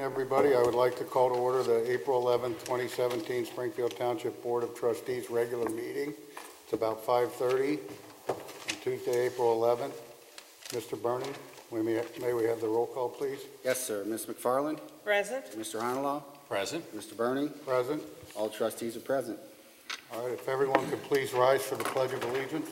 everybody. I would like to call to order the April 11th, 2017 Springfield Township Board of Trustees regular meeting. It's about 5:30 on Tuesday, April 11th. Mr. Burning, may we have the roll call, please? Yes, sir. Ms. McFarland? Present. Mr. Honolaw? Present. Mr. Burning? Present. All trustees are present. All right, if everyone could please rise for the Pledge of Allegiance.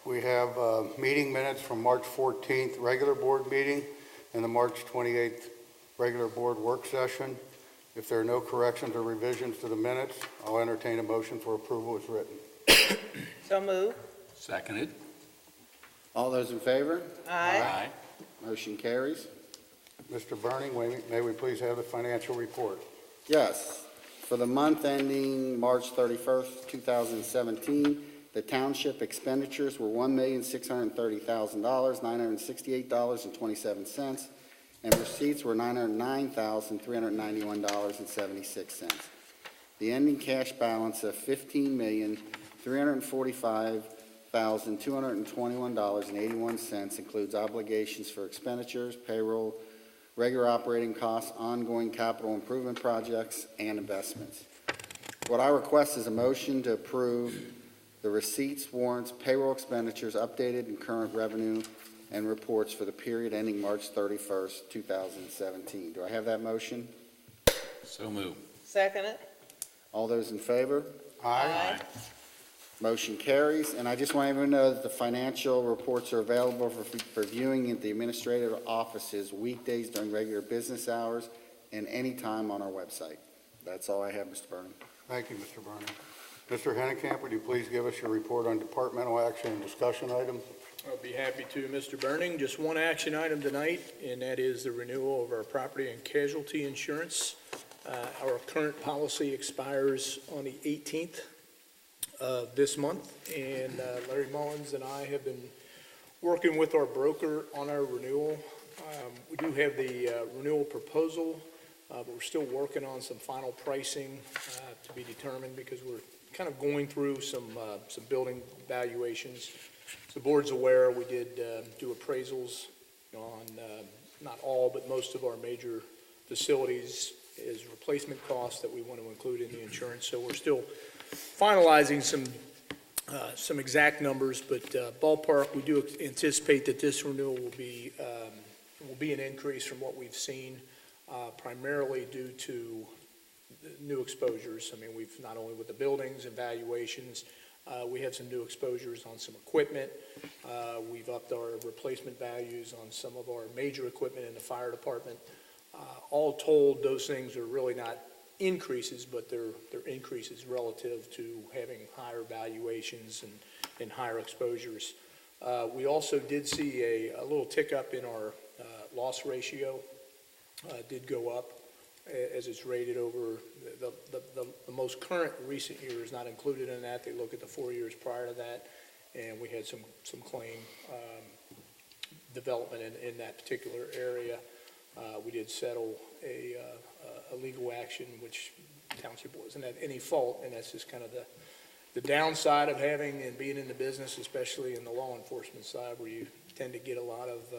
We have meeting minutes from March 14th regular board meeting and the March 28th regular board work session. If there are no corrections or revisions to the minutes, I'll entertain a motion for approval as written. So moved. Seconded. All those in favor? Aye. Motion carries. Mr. Burning, may we please have the financial report? Yes. For the month ending March 31st, 2017, the township expenditures were $1,630,000, $968.27, and receipts were $909,391.76. The ending cash balance of $15,345,221.81 includes obligations for expenditures, payroll, regular operating costs, ongoing capital improvement projects, and investments. What I request is a motion to approve the receipts, warrants, payroll expenditures, updated and current revenue and reports for the period ending March 31st, 2017. Do I have that motion? So moved. Second it. All those in favor? Aye. Motion carries. And I just want everyone to know that the financial reports are available for viewing at the administrative offices weekdays during regular business hours and any time on our website. That's all I have, Mr. Burning. Thank you, Mr. Burning. Mr. Hennekamp, would you please give us your report on departmental action and discussion items? I'll be happy to, Mr. Burning. Just one action item tonight, and that is the renewal of our property and casualty insurance. Our current policy expires on the 18th of this month, and Larry Mullins and I have been working with our broker on our renewal. We do have the renewal proposal, but we're still working on some final pricing to be determined because we're kind of going through some building valuations. So the board's aware we did do appraisals on not all, but most of our major facilities as replacement costs that we want to include in the insurance. So we're still finalizing some exact numbers, but ballpark, we do anticipate that this renewal will be an increase from what we've seen, primarily due to new exposures. I mean, we've not only with the buildings and valuations, we have some new exposures on some equipment. We've upped our replacement values on some of our major equipment in the fire department. All told, those things are really not increases, but they're increases relative to having higher valuations and higher exposures. We also did see a little tick up in our loss ratio. Did go up as it's rated over the most current recent year is not included in that. They look at the 4 years prior to that, and we had some claim development in that particular area. We did settle a legal action, which township wasn't at any fault, and that's just kind of the downside of having and being in the business, especially in the law enforcement side, where you tend to get a lot of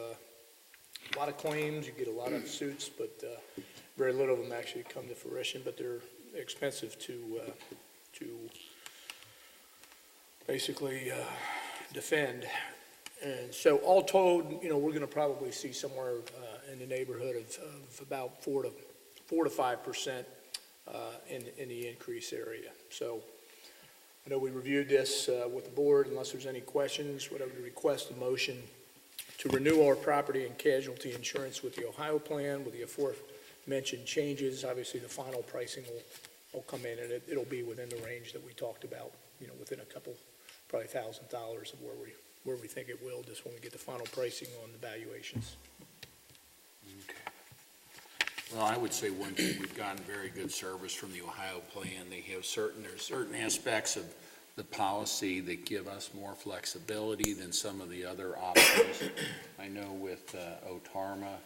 claims, you get a lot of suits, but very little of them actually come to fruition, but they're expensive to basically defend. And so all told, we're going to probably see somewhere in the neighborhood of about 4 to 5% in the increase area. So I know we reviewed this with the board. Unless there's any questions, what I would request a motion to renew our property and casualty insurance with the Ohio plan with the aforementioned changes. Obviously, the final pricing will come in, and it'll be within the range that we talked about, within a couple, probably $1,000 of where we think it will, just when we get the final pricing on the valuations. Okay. Well, I would say one thing, we've gotten very good service from the Ohio plan. There's certain aspects of the policy that give us more flexibility than some of the other options. I know with OTARMA,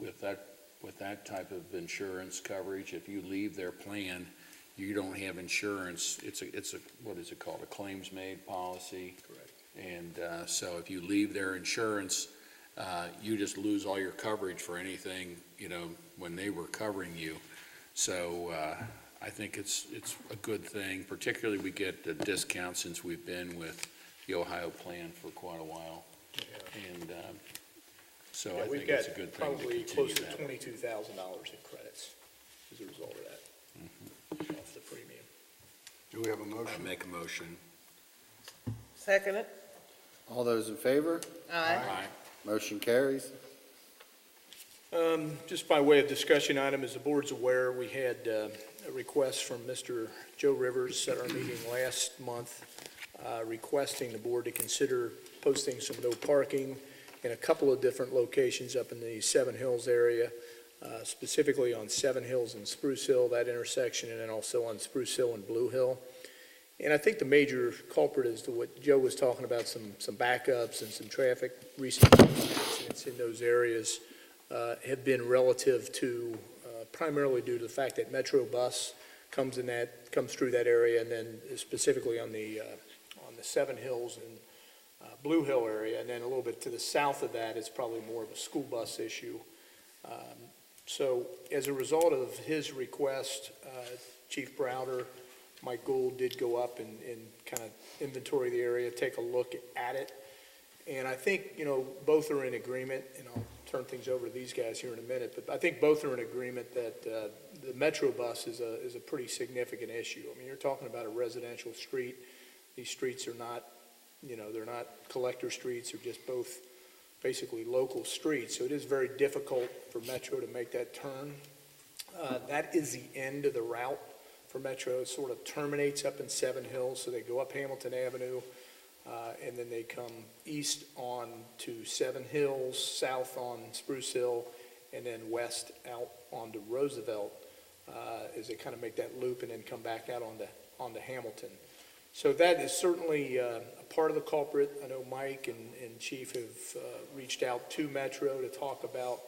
with that type of insurance coverage, if you leave their plan, you don't have insurance. It's a what is it called? A claims-made policy. Correct. And so if you leave their insurance, you just lose all your coverage for anything, when they were covering you. So I think it's a good thing. Particularly, we get a discount since we've been with the Ohio plan for quite a while. And so I think it's a good thing to Probably continue close to that. $22,000 in credits as a result of that, off the premium. Do we have a I motion? make a motion. Second it. All those in favor? Aye. Aye. Motion carries. Just by way of discussion item, as the board's aware, we had a request from Mr. Joe Rivers at our meeting last month requesting the board to consider posting some no parking in a couple of different locations up in the Seven Hills area, specifically on Seven Hills and Spruce Hill, that intersection, and then also on Spruce Hill and Blue Hill. And I think the major culprit is to what Joe was talking about, some backups and some recent incidents in those areas have been relative to, primarily due to the fact that Metro Bus comes through that area, and then specifically on the Seven Hills and Blue Hill area, and then a little bit to the south of that, it's probably more of a school bus issue. So as a result of his request, Chief Browder, Mike Gould did go up and kind of inventory the area, take a look at it. And I think, both are in agreement, and I'll turn things over to these guys here in a minute, but I think both are in agreement that the Metro Bus is a pretty significant issue. I mean, you're talking about a residential street. These streets are not, they're not collector streets, they're just both basically local streets. So it is very difficult for Metro to make that turn. That is the end of the route for Metro. It sort of terminates up in Seven Hills, so they go up Hamilton Avenue, and then they come east on to Seven Hills, south on Spruce Hill, and then west out onto Roosevelt, as they kind of make that loop and then come back out onto Hamilton. So that is certainly a part of the culprit. I know Mike and Chief have reached out to Metro to talk about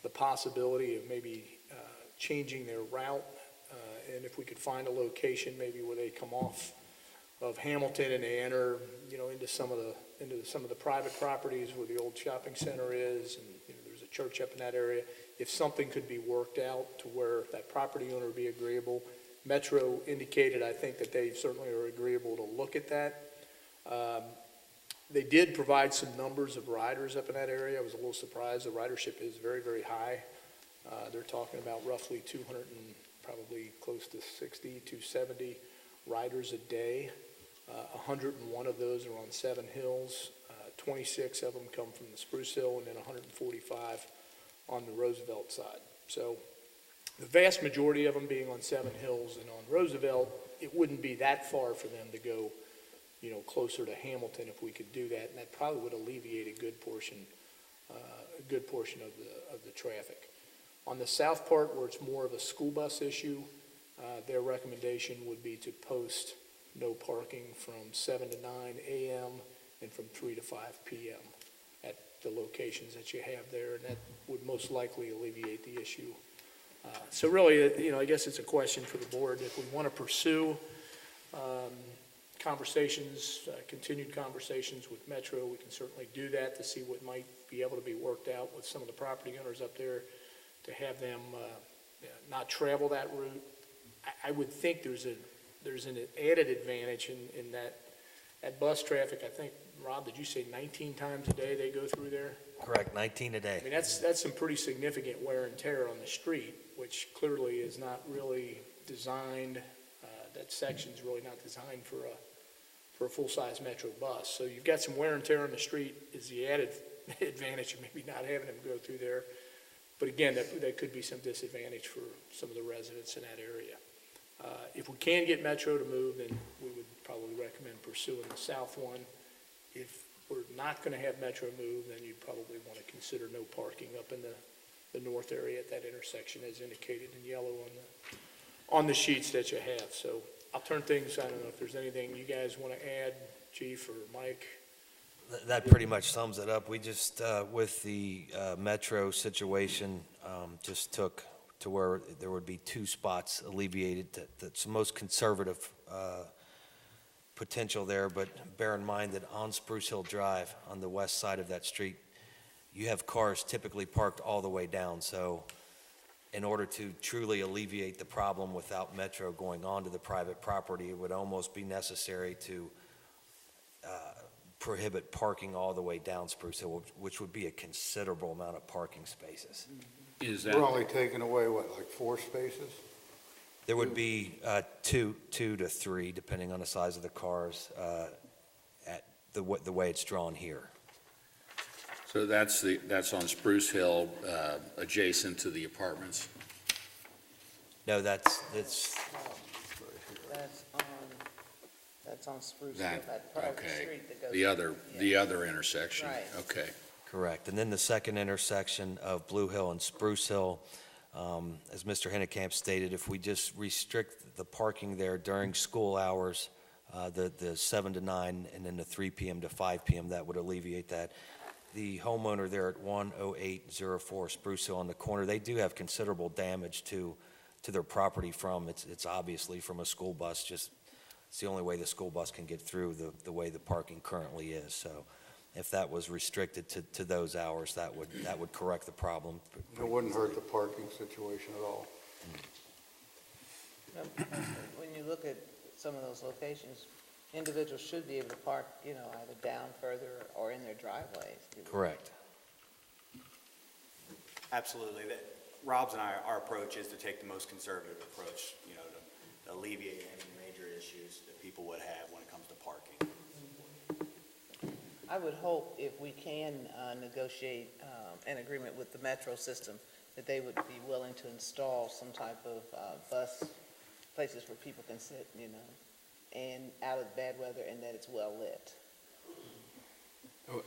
the possibility of maybe changing their route, and if we could find a location maybe where they come off of Hamilton and they enter, into some of the private properties where the old shopping center is, and there's a church up in that area. If something could be worked out to where that property owner would be agreeable. Metro indicated, I think, that they certainly are agreeable to look at that. They did provide some numbers of riders up in that area. I was a little surprised. The ridership is very, very high. They're talking about roughly 200 and probably close to 60 to 70 riders a day. 101 of those are on Seven Hills. 26 of them come from the Spruce Hill, and then 145 on the Roosevelt side. So the vast majority of them being on Seven Hills and on Roosevelt, it wouldn't be that far for them to go, closer to Hamilton if we could do that, and that probably would alleviate a good portion of the traffic. On the south part, where it's more of a school bus issue, their recommendation would be to post no parking from 7 to 9 a.m. and from 3 to 5 p.m. at the locations that you have there, and that would most likely alleviate the issue. So really, I guess it's a question for the board. If we want to pursue continued conversations with Metro, we can certainly do that to see what might be able to be worked out with some of the property owners up there to have them not travel that route. I would think there's an added advantage in that bus traffic. I think, Rob, did you say 19 times a day they go through there? Correct, 19 a day. I mean, that's some pretty significant wear and tear on the street, which clearly is not really designed, that section's really not designed for a full-size Metro bus. So you've got some wear and tear on the street. Is the added advantage of maybe not having them go through there. But again, that could be some disadvantage for some of the residents in that area. If we can get Metro to move, then we would probably recommend pursuing the south one. If we're not going to have Metro move, then you'd probably want to consider no parking up in the north area at that intersection as indicated in yellow on the sheets that you have. So I'll turn things, I don't know if there's anything you guys want to add, Chief or Mike? That pretty much sums it up. We just, with the metro situation, just took to where there would be 2 spots alleviated. That's the most conservative potential there, but bear in mind that on Spruce Hill Drive, on the west side of that street, you have cars typically parked all the way down. So in order to truly alleviate the problem without metro going onto the private property, it would almost be necessary to prohibit parking all the way down Spruce Hill, which would be a considerable amount of parking spaces. Is We're that, only taking away, what, like 4 spaces? There would be two to 3, depending on the size of the cars, at the way it's drawn here. so that's on Spruce Hill, adjacent to the apartments? No, that's That's on Spruce Hill, That, that private okay. street that goes. The other intersection? Right. Okay. correct. And then the second intersection of Blue Hill and Spruce Hill, as Mr. Hennekamp stated, if we just restrict the parking there during school hours, the 7 to 9 and then the 3 p.m. to 5 p.m., that would alleviate that. The homeowner there at 10804 Spruce Hill on the corner, they do have considerable damage to their property from, it's obviously from a school bus, just, it's the only way the school bus can get through the way the parking currently is. So if that was restricted to those hours, that would correct the problem. It wouldn't hurt the parking situation at all. When you look at some of those locations, individuals should be able to park, either down further or in their driveways. Correct. Absolutely. Rob's and our approach is to take the most conservative approach, to alleviate any major issues that people would have when it comes to parking. I would hope if we can negotiate an agreement with the metro system, that they would be willing to install some type of bus places where people can sit, and out of bad weather, and that it's well lit.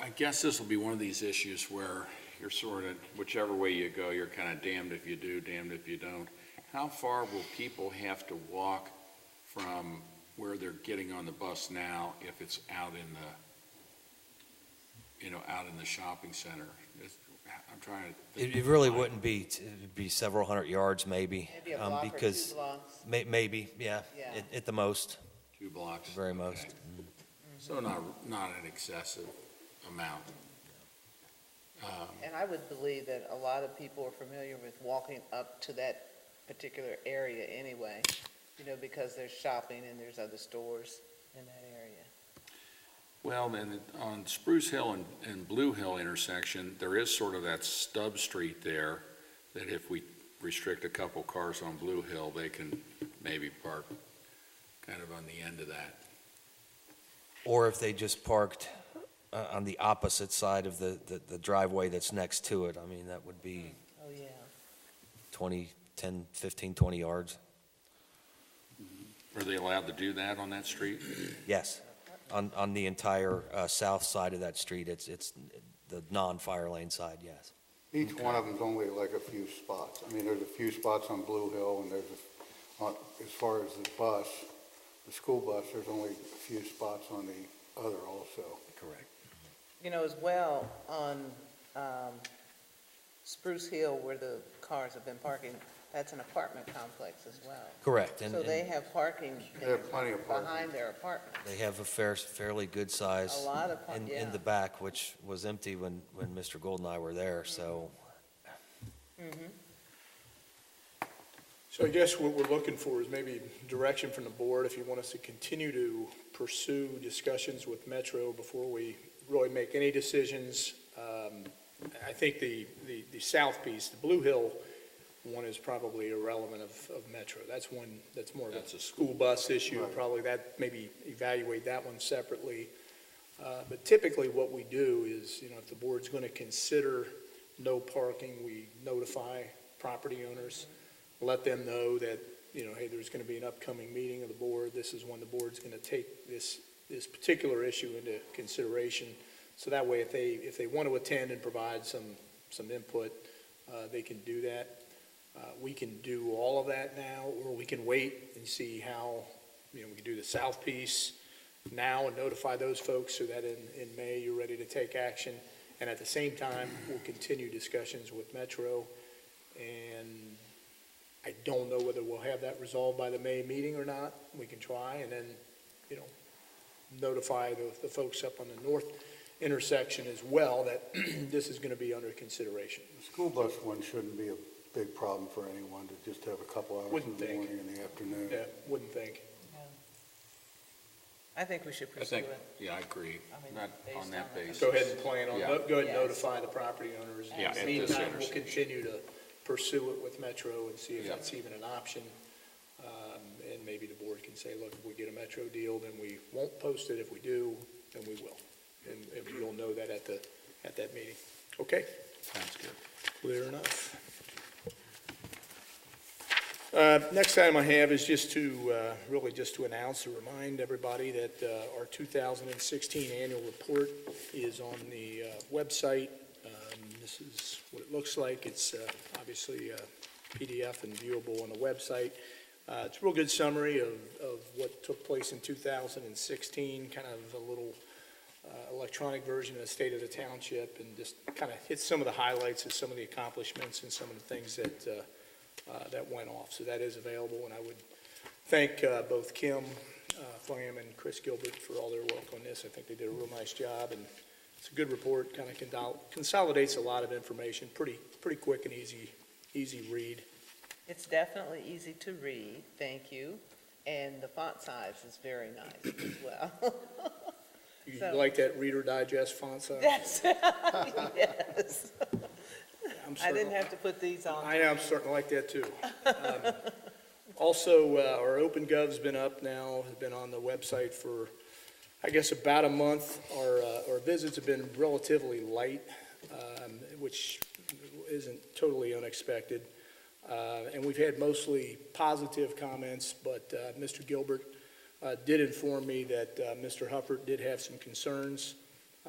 I guess this will be one of these issues where you're sort of, whichever way you go, you're kind of damned if you do, damned if you don't. How far will people have to walk from where they're getting on the bus now if it's out in the shopping center? I'm trying to think. It really wouldn't be, it'd be several hundred yards maybe. Maybe a block or because 2 blocks. Maybe, yeah, Yeah. at the most, 2 blocks? very most. Okay. So not an excessive amount. And I would believe that a lot of people are familiar with walking up to that particular area anyway, because there's shopping and there's other stores in that area. Well, then, on Spruce Hill and Blue Hill intersection, there is sort of that stub street there, that if we restrict a couple cars on Blue Hill, they can maybe park kind of on the end of that. Or if they just parked on the opposite side of the driveway that's next to it, I mean, that would be Oh, yeah. 10, 15, 20 yards. Are they allowed to do that on that street? Yes, on the entire south side of that street, it's the non-fire lane side, yes. Each one of them's only like a few spots. I mean, there's a few spots on Blue Hill, and as far as the school bus, there's only a few spots on the other also. Correct. As well, on Spruce Hill, where the cars have been parking, that's an apartment complex as well. Correct, and So they have parking They have plenty of parking. behind their apartments. they have a fairly good size A lot of parking, in the back, which was empty when Mr. Gold and I were there, so. So I guess what we're looking for is maybe direction from the board, if you want us to continue to pursue discussions with Metro before we really make any decisions. I think the south piece, the Blue Hill one, is probably irrelevant of Metro. That's one, that's more of That's a a school bus issue, Right. probably that, maybe evaluate that one separately. But typically what we do is, if the board's going to consider no parking, we notify property owners, let them know that, hey, there's going to be an upcoming meeting of the board. This is when the board's going to take this particular issue into consideration. So that way, if they want to attend and provide some input, they can do that. We can do all of that now, or we can wait and see how, we can do the south piece now and notify those folks so that in May you're ready to take action. And at the same time, we'll continue discussions with Metro. And I don't know whether we'll have that resolved by the May meeting or not. We can try and then, notify the folks up on the north intersection as well that this is going to be under consideration. The school bus one shouldn't be a big problem for anyone to just have a couple hours in Wouldn't the think. morning and the afternoon. Yeah, wouldn't think. I think we should I pursue think, it. yeah, I agree, I mean, not based on that on the- basis. Go ahead and plan on, Yeah. go ahead and Yes. notify the property owners. Yeah, In at the this meantime, we'll intersection. continue to pursue it with Metro and see if Yeah. that's even an option. And maybe the board can say, look, if we get a Metro deal, then we won't post it. If we do, then we will. And you'll know that at that meeting. Okay? Sounds good. Clear enough. Next item I have is just to, really just to announce or remind everybody that our 2016 annual report is on the website. This is what it looks like. It's obviously a PDF and viewable on the website. It's a real good summary of what took place in 2016, kind of a little electronic version of the state of the township, and just kind of hit some of the highlights of some of the accomplishments and some of the things that went off. So that is available, and I would thank both Kim Flam and Chris Gilbert for all their work on this. I think they did a real nice job, and it's a good report, kind of consolidates a lot of information, pretty quick and easy read. It's definitely easy to read, thank you, and the font size is very nice as well. You So- like that Reader Digest font size? Yes, yes. I'm I starting- didn't have to put these on. I am starting to like that too. Also, our OpenGov's been up now, has been on the website for, I guess, about a month. Our visits have been relatively light, which isn't totally unexpected. And we've had mostly positive comments, but Mr. Gilbert did inform me that Mr. Hufford did have some concerns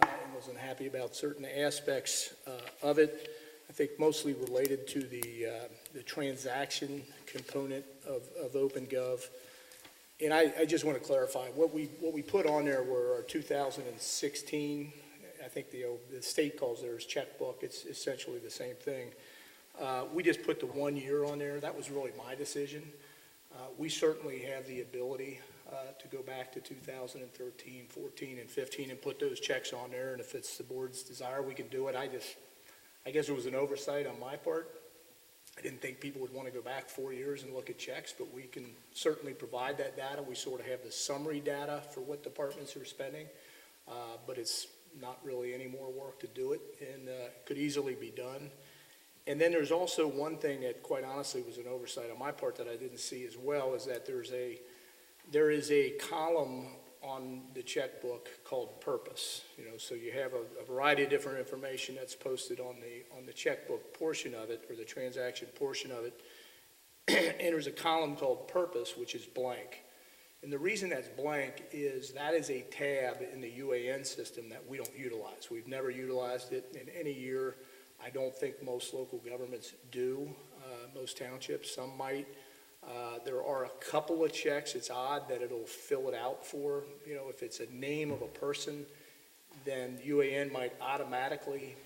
and wasn't happy about certain aspects of it. I think mostly related to the transaction component of OpenGov. And I just want to clarify, what we put on there were our 2016, I think the state calls theirs checkbook, it's essentially the same thing. We just put the 1 year on there. That was really my decision. We certainly have the ability to go back to 2013, 14, and 15 and put those checks on there, and if it's the board's desire, we can do it. I guess it was an oversight on my part. I didn't think people would want to go back 4 years and look at checks, but we can certainly provide that data. We sort of have the summary data for what departments are spending, but it's not really any more work to do it, and could easily be done. And then there's also one thing that, quite honestly, was an oversight on my part that I didn't see as well, is that there is a column on the checkbook called purpose. So you have a variety of different information that's posted on the checkbook portion of it, or the transaction portion of it. And there's a column called purpose, which is blank. And the reason that's blank is that is a tab in the UAN system that we don't utilize. We've never utilized it in any year. I don't think most local governments do, most townships, some might. There are a couple of checks. It's odd that it'll fill it out for, if it's a name of a person, then UAN might automatically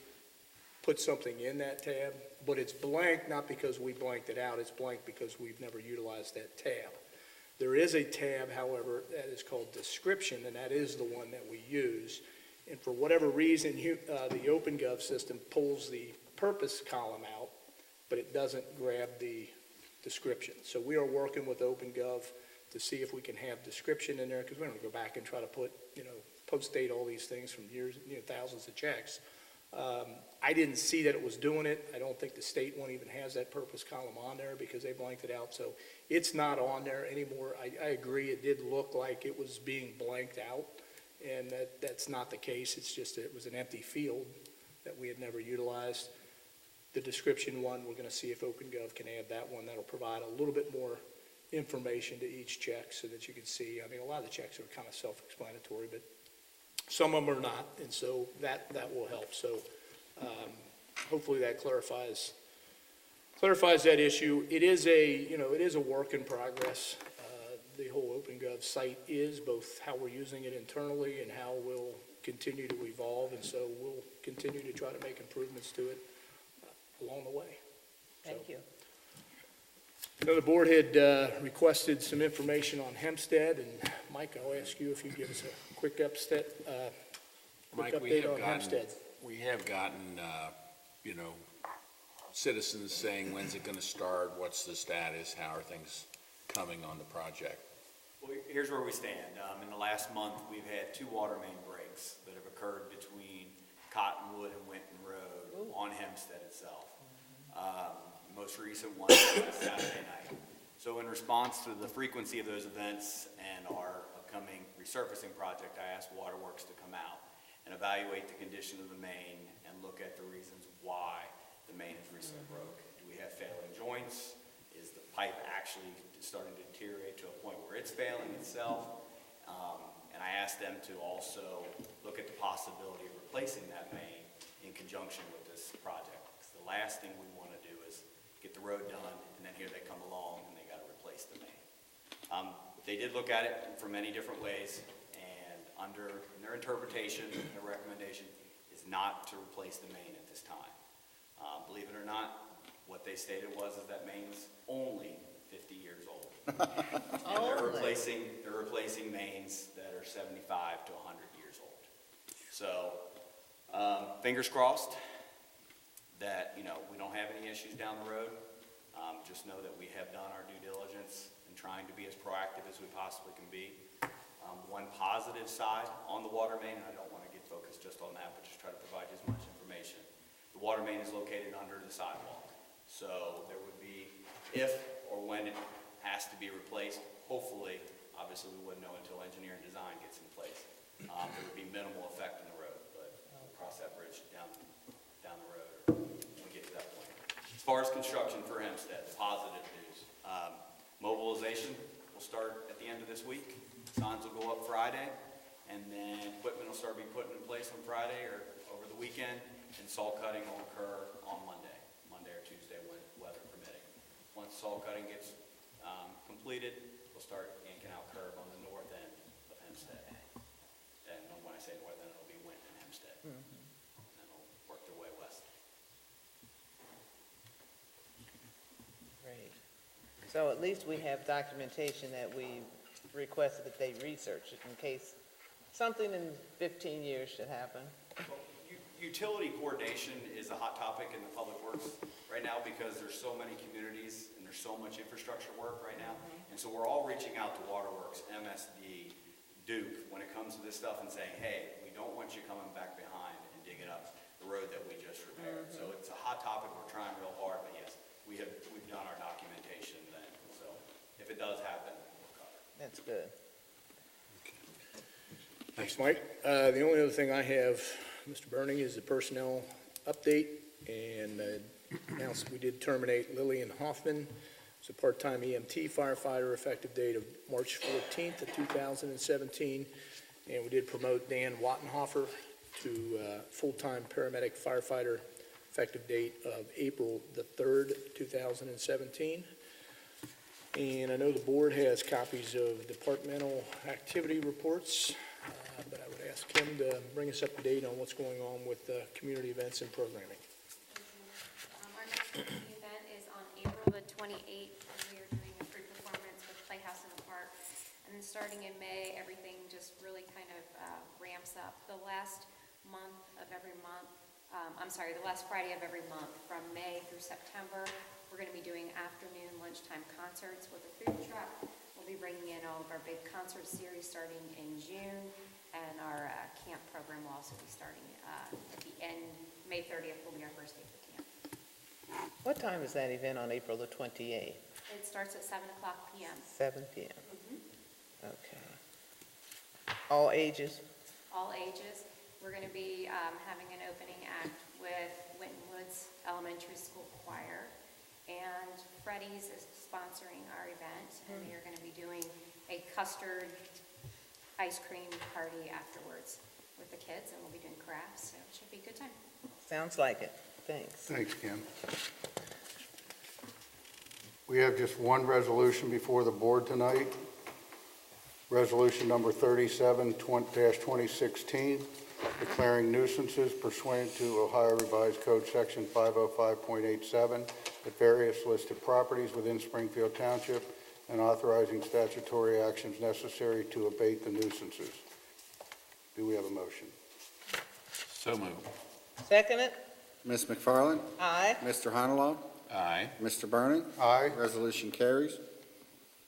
put something in that tab, but it's blank not because we blanked it out, it's blank because we've never utilized that tab. There is a tab, however, that is called description, and that is the one that we use. And for whatever reason, the OpenGov system pulls the purpose column out, but it doesn't grab the description. So we are working with OpenGov to see if we can have description in there, because we don't go back and try to put, post-date all these things from years, thousands of checks. I didn't see that it was doing it. I don't think the state one even has that purpose column on there because they blanked it out. So it's not on there anymore. I agree, it did look like it was being blanked out, and that's not the case. It's just that it was an empty field that we had never utilized. The description one, we're going to see if OpenGov can add that one. That'll provide a little bit more information to each check so that you can see. I mean, a lot of the checks are kind of self-explanatory, but some of them are not, and so that will help. So hopefully that clarifies clarifies that issue. It is a work in progress. The whole OpenGov site is both how we're using it internally and how we'll continue to evolve, and so we'll continue to try to make improvements to it along the way. Thank you. I know the board had requested some information on Hempstead, and Mike, I'll ask you if you give us a quick update Mike, on Hempstead. we have gotten, citizens saying, when's it gonna start? What's the status? How are things coming on the project? Well, here's where we stand. In the last month, we've had 2 water main breaks that have occurred between Cottonwood and Winton Road on Hempstead itself. Most recent one was last Saturday night. So in response to the frequency of those events and our upcoming resurfacing project, I asked Waterworks to come out and evaluate the condition of the main and look at the reasons why the main is recently broke. Do we have failing joints? Is the pipe actually starting to deteriorate to a point where it's failing itself? And I asked them to also look at the possibility of replacing that main in conjunction with this project. Because the last thing we want to do is get the road done, and then here they come along and they got to replace the main. They did look at it from many different ways, and under their interpretation, their recommendation is not to replace the main at this time. Believe it or not, what they stated was is that main's only 50 years old. And they're replacing mains that are 75 to 100 years old. So, fingers crossed that, we don't have any issues down the road. Just know that we have done our due diligence in trying to be as proactive as we possibly can be. One positive side on the water main, and I don't want to get focused just on that, but just try to provide you as much information. The water main is located under the sidewalk. So there would be, if or when it has to be replaced, hopefully, obviously we wouldn't know until engineering design gets in place. There would be minimal effect on the road, but we'll cross that bridge down the road when we get to that point. As far as construction for Hempstead, positive news. Mobilization will start at the end of this week. Signs will go up Friday, and then equipment will start being put in place on Friday or over the weekend, and salt cutting will occur on Monday or Tuesday, when weather permitting. Once salt cutting gets completed, we'll start yanking out curb on the north end of Hempstead. And when I say north end, it'll be Winton and Hempstead. And then they'll work their way west. Great. So at least we have documentation that we requested that they research it in case something in 15 years should happen. Well, utility coordination is a hot topic in the public works right now because there's so many communities and there's so much infrastructure work right now. And so we're all reaching out to Waterworks, MSD, Duke, when it comes to this stuff and saying, hey, we don't want you coming back behind and digging up the road that we just repaired. So it's a hot topic. We're trying real hard, but yes, we've done our documentation then. So if it does happen, we'll cover it. That's good. Thanks, Mike. The only other thing I have, Mr. Burning, is the personnel update, and announced we did terminate Lillian Hoffman as a part-time EMT firefighter effective date of March 14th of 2017, and we did promote Dan Wattenhofer to full-time paramedic firefighter effective date of April the 3rd, 2017. And I know the board has copies of departmental activity reports, but I would ask him to bring us up to date on what's going on with community events and programming. Our next community event is on April the 28th, and we are doing a free performance with Playhouse in the Park. And then starting in May, everything just really kind of ramps up. The last the last Friday of every month, from May through September, we're going to be doing afternoon lunchtime concerts with a food truck. We'll be bringing in all of our big concert series starting in June, and our camp program will also be starting at the end. May 30th will be our first day for camp. What time is that event on April the 28th? It starts at 7 o'clock p.m. 7 p.m. Okay. All ages? All ages. We're going to be having an opening act with Winton Woods Elementary School Choir, and Freddy's is sponsoring our event, and we are going to be doing a custard ice cream party afterwards with the kids, and we'll be doing crafts, so it should be a good time. Sounds like it. Thanks. Thanks, Kim. We have just one resolution before the board tonight. Resolution number 37-2016, declaring nuisances pursuant to Ohio Revised Code Section 505.87 at various listed properties within Springfield Township and authorizing statutory actions necessary to abate the nuisances. Do we have a motion? So moved. Second it? Ms. McFarland? Aye. Mr. Honalaw? Aye. Mr. Burning? Aye. Resolution carries.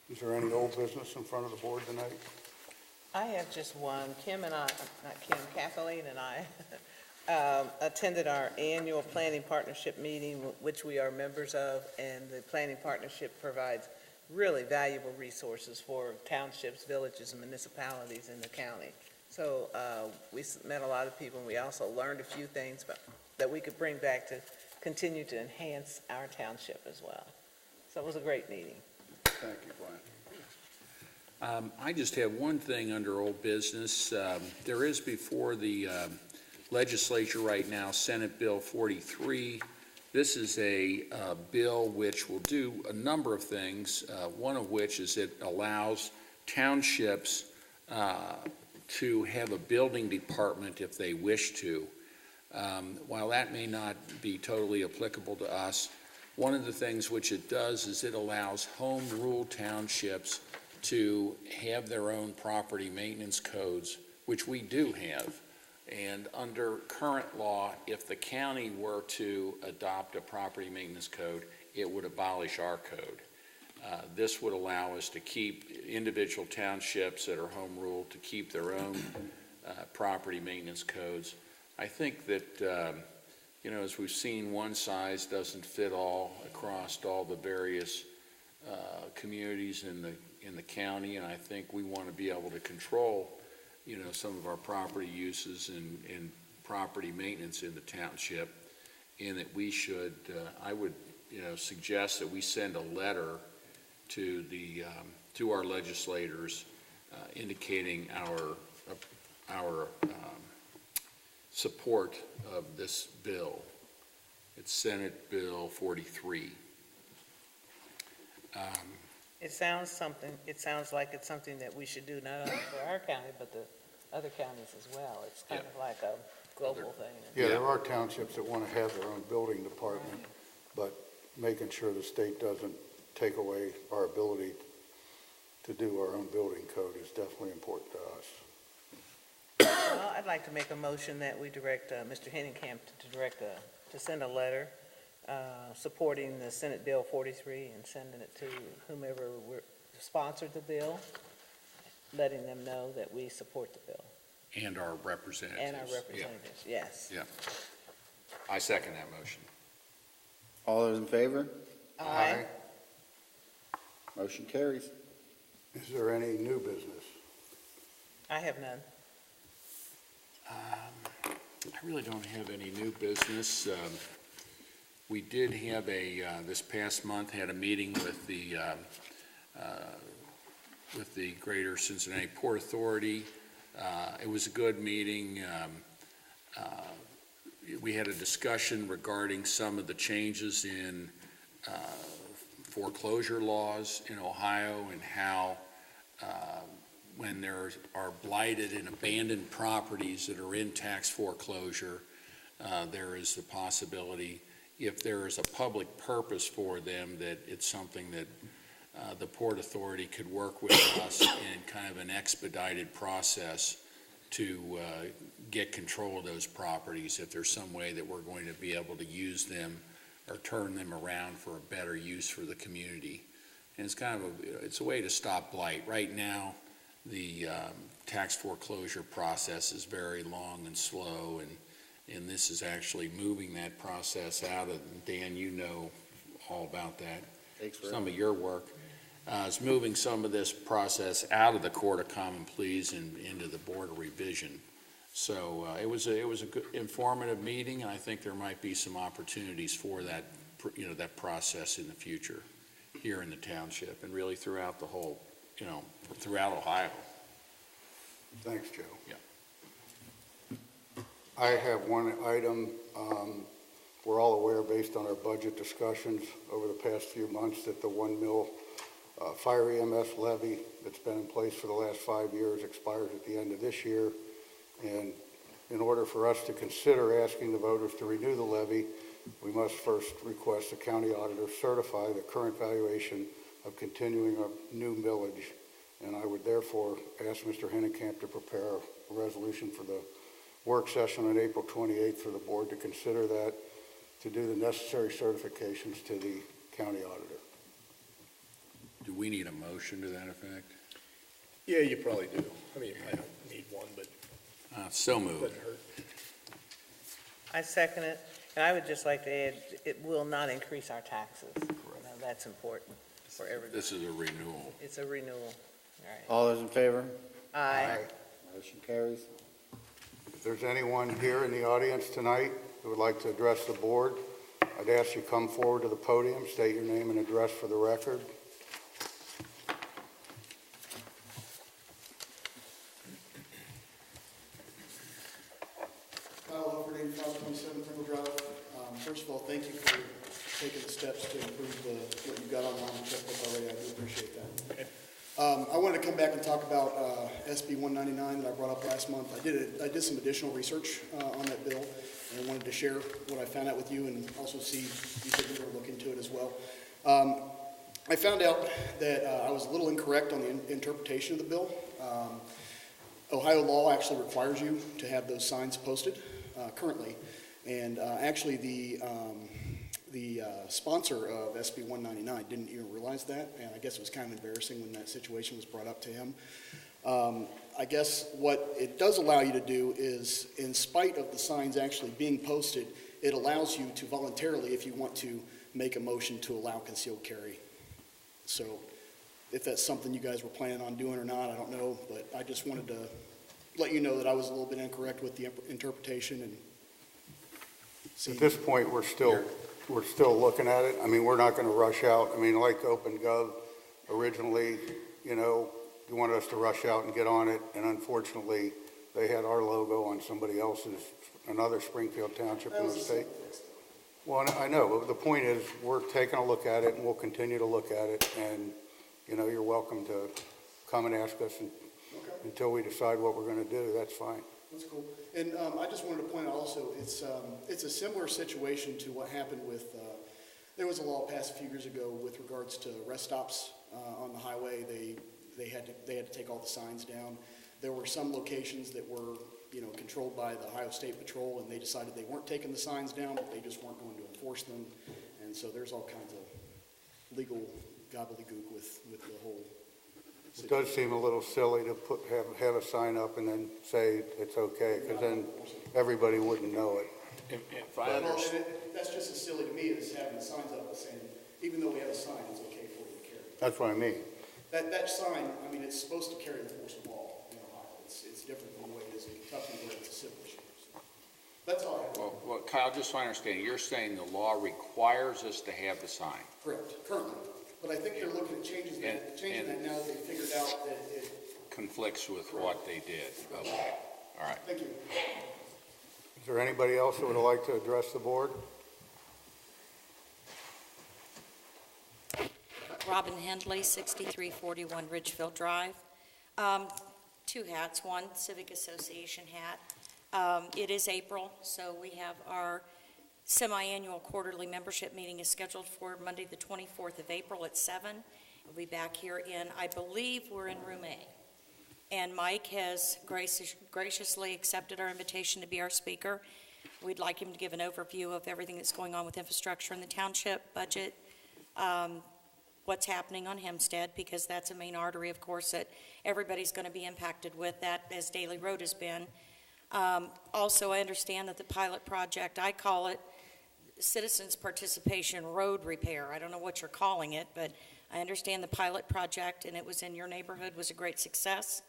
Is there any old business in front of the board tonight? I have just one. Kim and I, not Kim, Kathleen and I attended our annual planning partnership meeting, which we are members of, and the planning partnership provides really valuable resources for townships, villages, and municipalities in the county. So we met a lot of people, and we also learned a few things that we could bring back to continue to enhance our township as well. So it was a great meeting. Thank you, Glenn. I just have one thing under old business. There is before the legislature right now, Senate Bill 43. This is a bill which will do a number of things, one of which is it allows townships to have a building department if they wish to. While that may not be totally applicable to us, one of the things which it does is it allows home rule townships to have their own property maintenance codes, which we do have. And under current law, if the county were to adopt a property maintenance code, it would abolish our code. This would allow us to keep individual townships that are home rule to keep their own property maintenance codes. I think that, as we've seen, one size doesn't fit all across all the various communities in the county, and I think we want to be able to control, some of our property uses and property maintenance in the township, and that we should, I would, suggest that we send a letter to our legislators indicating our support of this bill. It's Senate Bill 43. It sounds like it's something that we should do not only for our county, but the other counties as well. It's kind of like a global thing. Yeah, there are townships that want to have their own building department, but making sure the state doesn't take away our ability to do our own building code is definitely important to us. Well, I'd like to make a motion that we direct Mr. Hennenkamp to send a letter supporting the Senate Bill 43 and sending it to whomever sponsored the bill, letting them know that we support the bill. And our representatives. And our representatives, yes. Yeah. I second that motion. All those in favor? Aye. Motion carries. Is there any new business? I have none. I really don't have any new business. We did have this past month, had a meeting with the Greater Cincinnati Port Authority. It was a good meeting. We had a discussion regarding some of the changes in foreclosure laws in Ohio and how when there are blighted and abandoned properties that are in tax foreclosure, there is the possibility, if there is a public purpose for them, that it's something that the Port Authority could work with us in kind of an expedited process to get control of those properties if there's some way that we're going to be able to use them or turn them around for a better use for the community. And it's kind of it's a way to stop blight. Right now, the tax foreclosure process is very long and slow, and this is actually moving that process out of, Dan, you know all about that. Some of your work. It's moving some of this process out of the Court of Common Pleas and into the Board of Revision. So it was a good, informative meeting, and I think there might be some opportunities for that, that process in the future here in the township and really throughout the whole, throughout Ohio. Thanks, Joe. Yeah. I have one item. we're all aware, based on our budget discussions over the past few months, that the 1 mil fire EMS levy that's been in place for the last 5 years expires at the end of this year. And in order for us to consider asking the voters to renew the levy, we must first request the county auditor certify the current valuation of continuing a new millage. And I would therefore ask Mr. Hennekamp to prepare a resolution for the work session on April 28th for the board to consider that, to do the necessary certifications to the county auditor. Do we need a motion to that effect? Yeah, you probably do. I mean, I don't need one, but So it moved. doesn't hurt. I second it, and I would just like to add, it will not increase our taxes. You know, that's important for everybody. This is a renewal. It's a renewal, all right. All those in favor? Aye. Motion carries. If there's anyone here in the audience tonight who would like to address the board, I'd ask you come forward to the podium, state your name and address for the record. Kyle Lowford, 8527 Pringle Drive. First of all, thank you for taking the steps to improve what you've got online and checkbook already. I do appreciate that. I wanted to come back and talk about SB 199 that I brought up last month. I did some additional research on that bill and wanted to share what I found out with you and also see if you could look into it as well. I found out that I was a little incorrect on the interpretation of the bill. Ohio law actually requires you to have those signs posted currently, and actually the sponsor of SB 199 didn't even realize that, and I guess it was kind of embarrassing when that situation was brought up to him. I guess what it does allow you to do is, in spite of the signs actually being posted, it allows you to voluntarily, if you want to, make a motion to allow concealed carry. So if that's something you guys were planning on doing or not, I don't know, but I just wanted to let you know that I was a little bit incorrect with the interpretation and see. At this point, we're still looking at it. I mean, we're not going to rush out. I mean, like OpenGov, originally, you wanted us to rush out and get on it, and unfortunately, they had our logo on somebody else's, another Springfield Township in the state. Well, I know, but the point is, we're taking a look at it, and we'll continue to look at it, and, you're welcome to come and ask us until we decide what we're going to do. That's fine. That's cool. And I just wanted to point out also, it's a similar situation to what happened with, there was a law passed a few years ago with regards to rest stops on the highway. They had to take all the signs down. There were some locations that were, controlled by the Ohio State Patrol, and they decided they weren't taking the signs down, but they just weren't going to enforce them. And so there's all kinds of legal gobbledygook with the whole It does seem a little silly to have a sign up and then say it's okay, because then everybody wouldn't know it. If I Well, understand, that's just as silly to me as having the signs up saying, even though we have a sign, it's okay for you to carry. That's what I mean. That sign, I mean, it's supposed to carry the force of law in Ohio. It's different than the way it is in Kentucky where it's a civil issue. So that's all I have. well, Kyle, just so I understand, you're saying the law requires us to have the sign? Correct, currently. But I think they're looking at changing that now that they figured out that it. Conflicts with what they did. Okay, all right. Thank you. Is there anybody else who would like to address the board? Robin Hendley, 6341 Ridgefield Drive. Two hats, one Civic Association hat. It is April, so we have our semi-annual quarterly membership meeting is scheduled for Monday, the 24th of April at 7. We'll be back here I believe we're in room A. And Mike has graciously accepted our invitation to be our speaker. We'd like him to give an overview of everything that's going on with infrastructure in the township, budget, what's happening on Hempstead, because that's a main artery, of course, that everybody's going to be impacted with that, as Daly Road has been. Also, I understand that the pilot project, I call it citizens participation road repair. I don't know what you're calling it, but I understand the pilot project, and it was in your neighborhood, was a great success.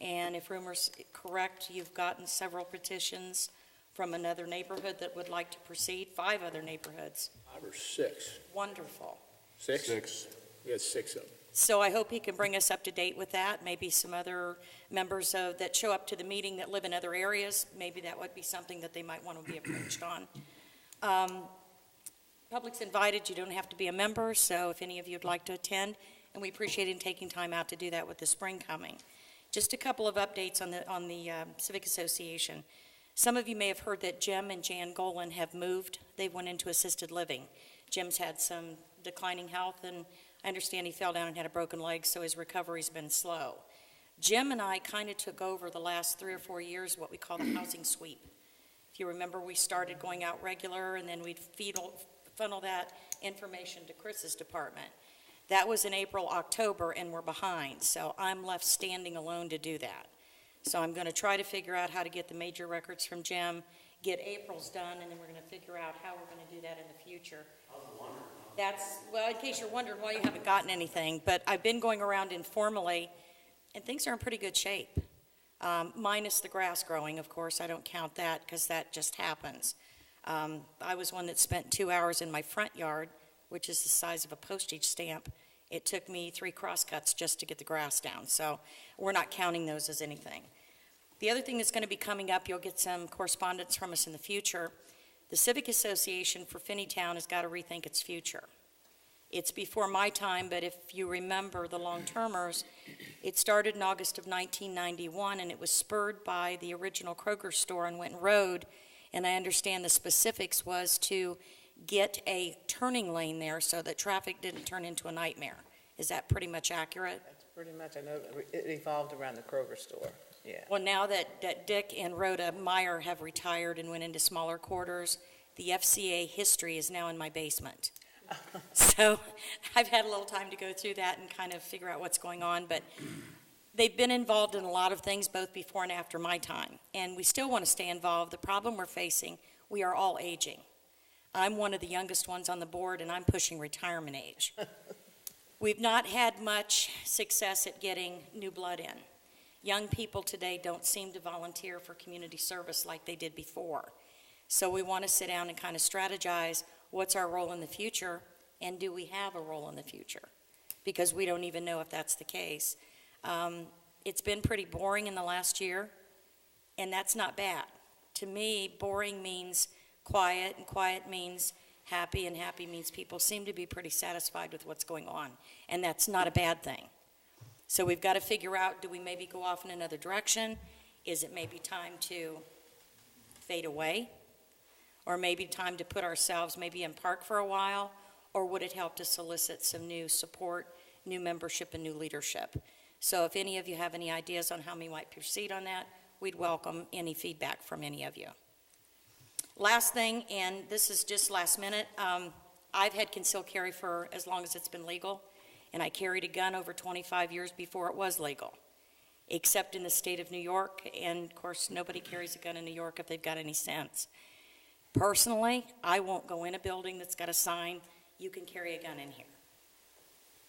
And if rumors correct, you've gotten several petitions from another neighborhood that would like to proceed, 5 other neighborhoods. 5 or 6. Wonderful. 6? 6. We got 6 of them. So I hope he can bring us up to date with that. Maybe some other members that show up to the meeting that live in other areas, maybe that would be something that they might want to be approached on. Public's invited, you don't have to be a member, so if any of you would like to attend, and we appreciate him taking time out to do that with the spring coming. Just a couple of updates on the Civic Association. Some of you may have heard that Jim and Jan Golan have moved. They went into assisted living. Jim's had some declining health, and I understand he fell down and had a broken leg, so his recovery's been slow. Jim and I kind of took over the last 3 or 4 years what we call the housing sweep. If you remember, we started going out regular, and then we'd funnel that information to Chris's department. That was in April, October, and we're behind, so I'm left standing alone to do that. So I'm going to try to figure out how to get the major records from Jim, get April's done, and then we're going to figure out how we're going to do that in the future. That's, well, in case you're wondering why you haven't gotten anything, but I've been going around informally, and things are in pretty good shape. Minus the grass growing, of course. I don't count that because that just happens. I was one that spent 2 hours in my front yard, which is the size of a postage stamp. It took me 3 crosscuts just to get the grass down, so we're not counting those as anything. The other thing that's going to be coming up, you'll get some correspondence from us in the future. The Civic Association for Finneytown has got to rethink its future. It's before my time, but if you remember the long-termers, it started in August of 1991, and it was spurred by the original Kroger store on Winton Road, and I understand the specifics was to get a turning lane there so that traffic didn't turn into a nightmare. Is that pretty much accurate? That's pretty much, I know it evolved around the Kroger store, yeah. Well, now that Dick and Rhoda Meyer have retired and went into smaller quarters, the FCA history is now in my basement. So I've had a little time to go through that and kind of figure out what's going on, but they've been involved in a lot of things both before and after my time, and we still want to stay involved. The problem we're facing, we are all aging. I'm one of the youngest ones on the board, and I'm pushing retirement age. We've not had much success at getting new blood in. Young people today don't seem to volunteer for community service like they did before. So we want to sit down and kind of strategize what's our role in the future, and do we have a role in the future? Because we don't even know if that's the case. It's been pretty boring in the last year, and that's not bad. To me, boring means quiet, and quiet means happy, and happy means people seem to be pretty satisfied with what's going on, and that's not a bad thing. So we've got to figure out, do we maybe go off in another direction? Is it maybe time to fade away? Or maybe time to put ourselves maybe in park for a while? Or would it help to solicit some new support, new membership, and new leadership? So if any of you have any ideas on how we might proceed on that, we'd welcome any feedback from any of you. Last thing, and this is just last minute, I've had concealed carry for as long as it's been legal, and I carried a gun over 25 years before it was legal, except in the state of New York, and of course nobody carries a gun in New York if they've got any sense. Personally, I won't go in a building that's got a sign, you can carry a gun in here.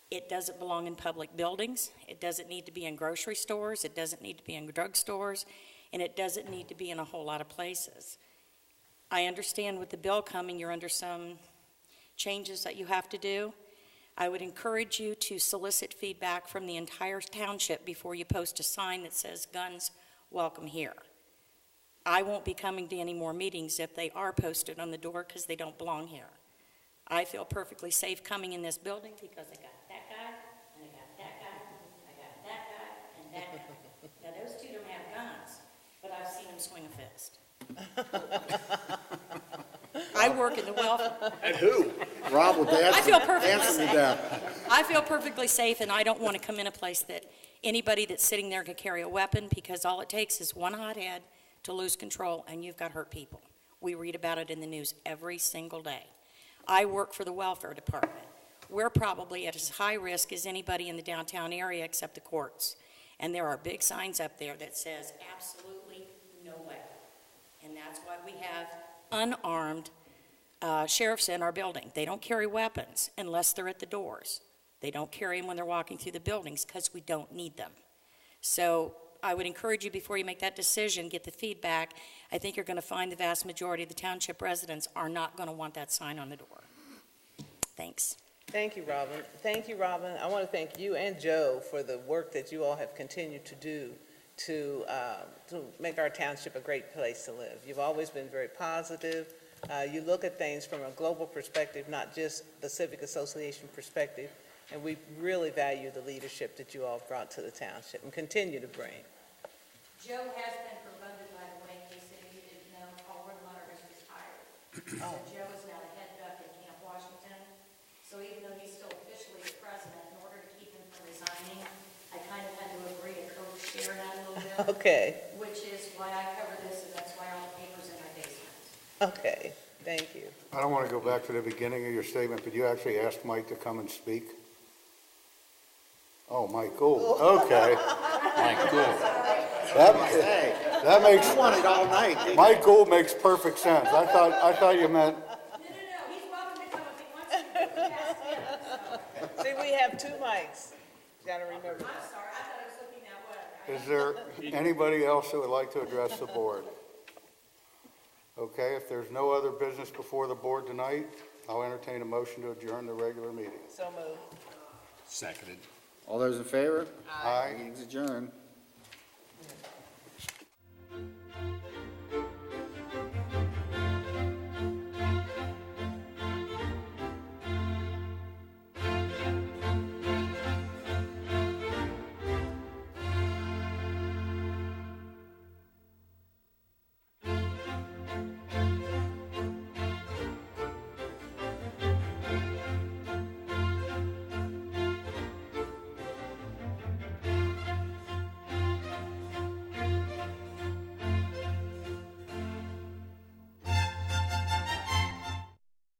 It doesn't belong in public buildings, it doesn't need to be in grocery stores, it doesn't need to be in drugstores, and it doesn't need to be in a whole lot of places. I understand with the bill coming, you're under some changes that you have to do. I would encourage you to solicit feedback from the entire township before you post a sign that says guns welcome here. I won't be coming to any more meetings if they are posted on the door because they don't belong here. I feel perfectly safe coming in this building because I got that guy, and I got that guy, I got that guy, and that guy. Now, those two don't have guns, but I've seen them swing a fist. I work in the welfare. And who? Rob will dance, I feel perfectly dance me safe. down. I feel perfectly safe, and I don't want to come in a place that anybody that's sitting there could carry a weapon, because all it takes is one hothead to lose control, and you've got hurt people. We read about it in the news every single day. I work for the welfare department. We're probably at as high risk as anybody in the downtown area except the courts. And there are big signs up there that says absolutely no way. And that's why we have unarmed sheriffs in our building. They don't carry weapons unless they're at the doors. They don't carry them when they're walking through the buildings because we don't need them. So I would encourage you, before you make that decision, get the feedback. I think you're going to find the vast majority of the township residents are not going to want that sign on the door. Thanks. Thank you, Robin. Thank you, Robin. I want to thank you and Joe for the work that you all have continued to do to make our township a great place to live. You've always been very positive, You look at things from a global perspective, not just the Civic Association perspective, and we really value the leadership that you all brought to the township and continue to bring. Joe has been promoted, by the way, in case any of you didn't know. Paul Wordmuller has retired. So Joe is now the head duck in Camp Washington. So even though he's still officially the president, in order to keep him from resigning, I kind of had to agree to co-chair that a little bit, Okay, which is why I cover this, and that's why all the paper's in my basement. okay, thank you. I don't want to go back to the beginning of your statement, but you actually asked Mike to come and speak? Oh, Mike Gould, okay. Mike Gould. That makes, You wanted all night, didn't you? Mike Gould makes perfect sense. I thought you meant, No, he's welcome to come if he wants to, but he asked him, so. See, we have two mics. Gotta remember I'm that. sorry, I thought I was looking that way. is there anybody else who would like to address the board? Okay, if there's no other business before the board tonight, I'll entertain a motion to adjourn the regular meeting. So moved. Seconded. All those in favor? Aye. Meeting's adjourned.